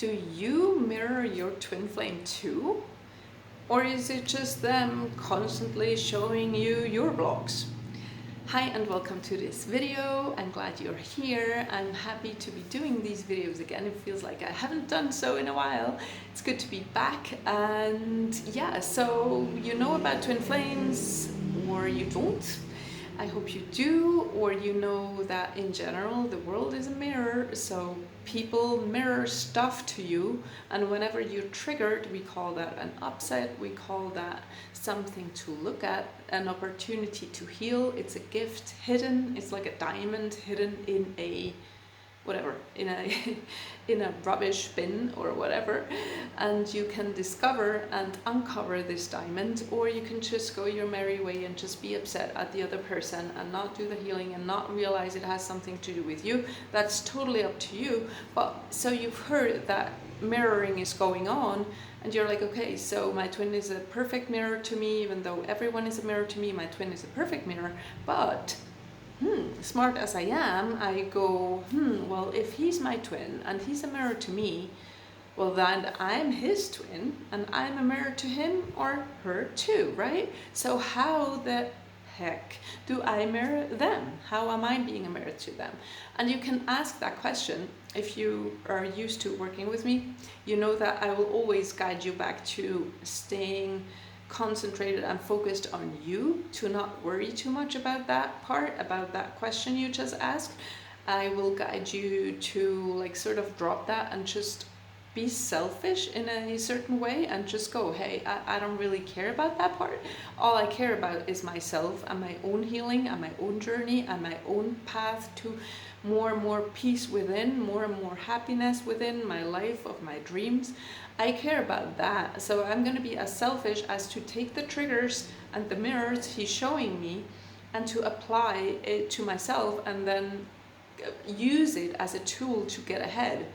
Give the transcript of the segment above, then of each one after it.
Do you mirror your twin flame too? Or is it just them constantly showing you your blogs? Hi and welcome to this video. I'm glad you're here. I'm happy to be doing these videos again. It feels like I haven't done so in a while. It's good to be back. And yeah, so you know about twin flames or you don't. I hope you do, or you know that in general the world is a mirror, so people mirror stuff to you, and whenever you're triggered, we call that an upset, we call that something to look at, an opportunity to heal. It's a gift hidden, it's like a diamond hidden in a whatever, in a in a rubbish bin or whatever, and you can discover and uncover this diamond, or you can just go your merry way and just be upset at the other person and not do the healing and not realize it has something to do with you. That's totally up to you. But so you've heard that mirroring is going on, and you're like, okay, so my twin is a perfect mirror to me, even though everyone is a mirror to me, my twin is a perfect mirror. But smart as I am, I go, well, if he's my twin and he's a mirror to me, well, then I'm his twin and I'm a mirror to him or her too, right? So how the heck do I mirror them? How am I being a mirror to them? And you can ask that question. If you are used to working with me, you know that I will always guide you back to staying concentrated and focused on you, to not worry too much about that part, about that question you just asked. I will guide you to like sort of drop that and just be selfish in a certain way and just go, hey, I don't really care about that part. All I care about is myself and my own healing and my own journey and my own path to more and more peace within, more and more happiness within my life of my dreams. I care about that. So I'm going to be as selfish as to take the triggers and the mirrors he's showing me and to apply it to myself and then use it as a tool to get ahead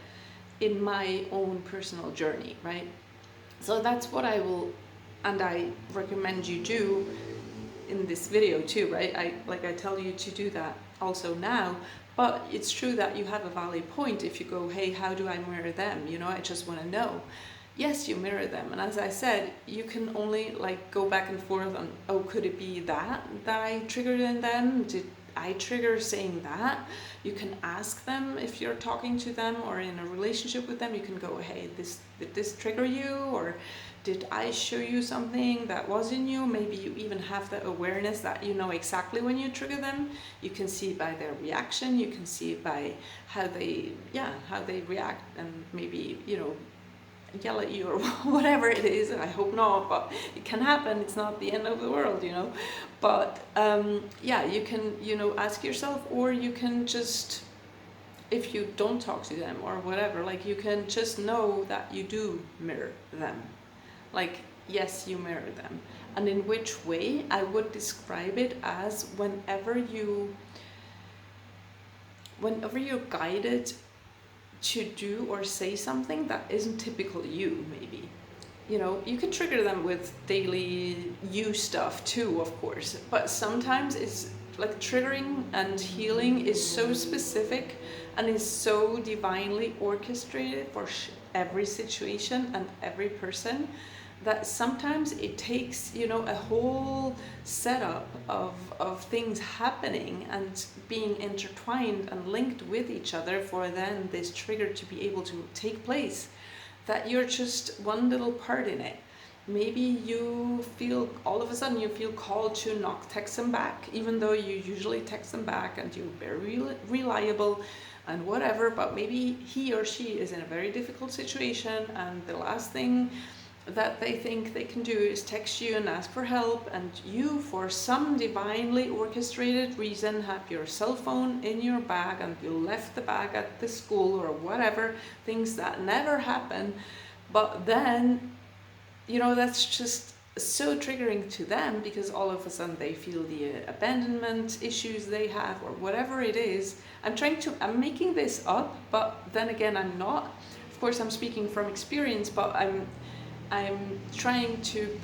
in my own personal journey, right? So that's what I will, and I recommend you do in this video too, right? I tell you to do that also now. But it's true that you have a valid point if you go, hey, how do I mirror them? You know, I just want to know. Yes, you mirror them. And as I said, you can only like go back and forth on, oh, could it be that I triggered in them? Did I trigger saying that? You can ask them if you're talking to them or in a relationship with them. You can go, hey, did this trigger you? Or did I show you something that was in you? Maybe you even have the awareness that you know exactly when you trigger them. You can see it by their reaction. You can see it by how they react, and maybe, you know, yell at you or whatever it is. I hope not, but it can happen. It's not the end of the world, you know. But yeah, you can, you know, ask yourself, or you can just, if you don't talk to them or whatever, like you can just know that you do mirror them. Like, yes, you mirror them. And in which way? I would describe it as whenever you're guided to do or say something that isn't typical you, maybe. You know, you can trigger them with daily you stuff too, of course, but sometimes it's like triggering and healing is so specific and is so divinely orchestrated for every situation and every person that sometimes it takes, you know, a whole setup of things happening and being intertwined and linked with each other for then this trigger to be able to take place, that you're just one little part in it. Maybe you feel, all of a sudden you feel called to not text them back, even though you usually text them back and you're very reliable and whatever, but maybe he or she is in a very difficult situation and the last thing that they think they can do is text you and ask for help, and you, for some divinely orchestrated reason, have your cell phone in your bag and you left the bag at the school or whatever, things that never happen. But then, you know, that's just so triggering to them because all of a sudden they feel the abandonment issues they have or whatever it is. I'm making this up, but then again, I'm not. Of course, I'm speaking from experience, but I'm trying to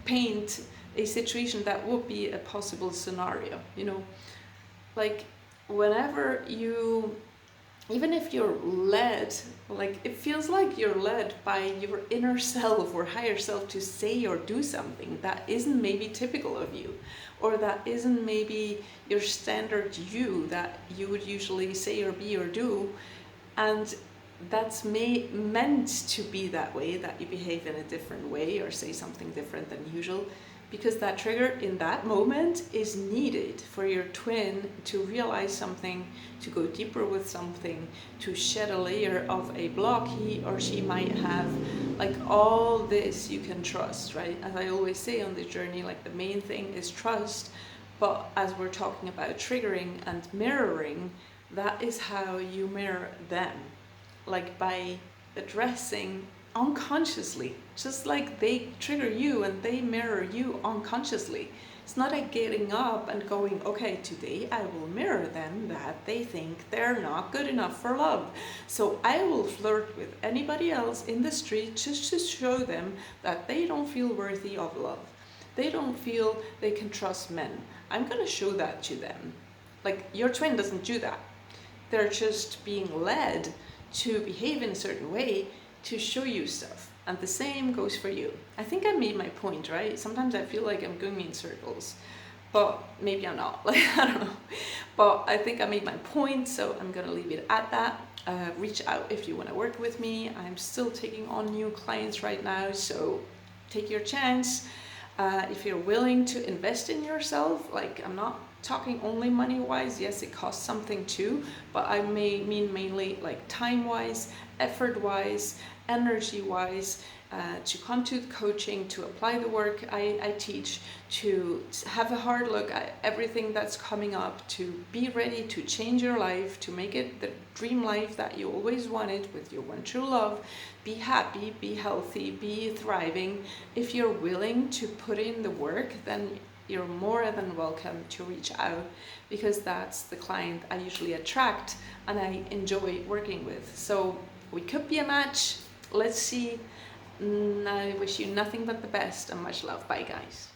paint a situation that would be a possible scenario, you know, like whenever you even if you're led, like it feels like you're led by your inner self or higher self to say or do something that isn't maybe typical of you, or that isn't maybe your standard you that you would usually say or be or do, and that's meant to be that way, that you behave in a different way or say something different than usual, because that trigger in that moment is needed for your twin to realize something, to go deeper with something, to shed a layer of a block he or she might have. Like all this you can trust, right? As I always say on the journey, like the main thing is trust, but as we're talking about triggering and mirroring, that is how you mirror them, like by addressing unconsciously, just like they trigger you and they mirror you unconsciously. It's not like getting up and going, okay, today I will mirror them that they think they're not good enough for love. So I will flirt with anybody else in the street just to show them that they don't feel worthy of love. They don't feel they can trust men. I'm gonna show that to them. Like your twin doesn't do that. They're just being led to behave in a certain way to show you stuff. And the same goes for you. I think I made my point, right? Sometimes I feel like I'm going in circles, but maybe I'm not. Like, I don't know. But I think I made my point, so I'm gonna leave it at that. Reach out if you want to work with me. I'm still taking on new clients right now, so take your chance. If you're willing to invest in yourself, like I'm not talking only money wise, yes it costs something too, but I mean mainly like time wise, effort wise, energy wise, to come to the coaching, to apply the work I teach, to have a hard look at everything that's coming up, to be ready to change your life, to make it the dream life that you always wanted with your one true love. Be happy, be healthy, be thriving. If you're willing to put in the work, then you're more than welcome to reach out, because that's the client I usually attract and I enjoy working with. So we could be a match. Let's see. I wish you nothing but the best and much love. Bye guys.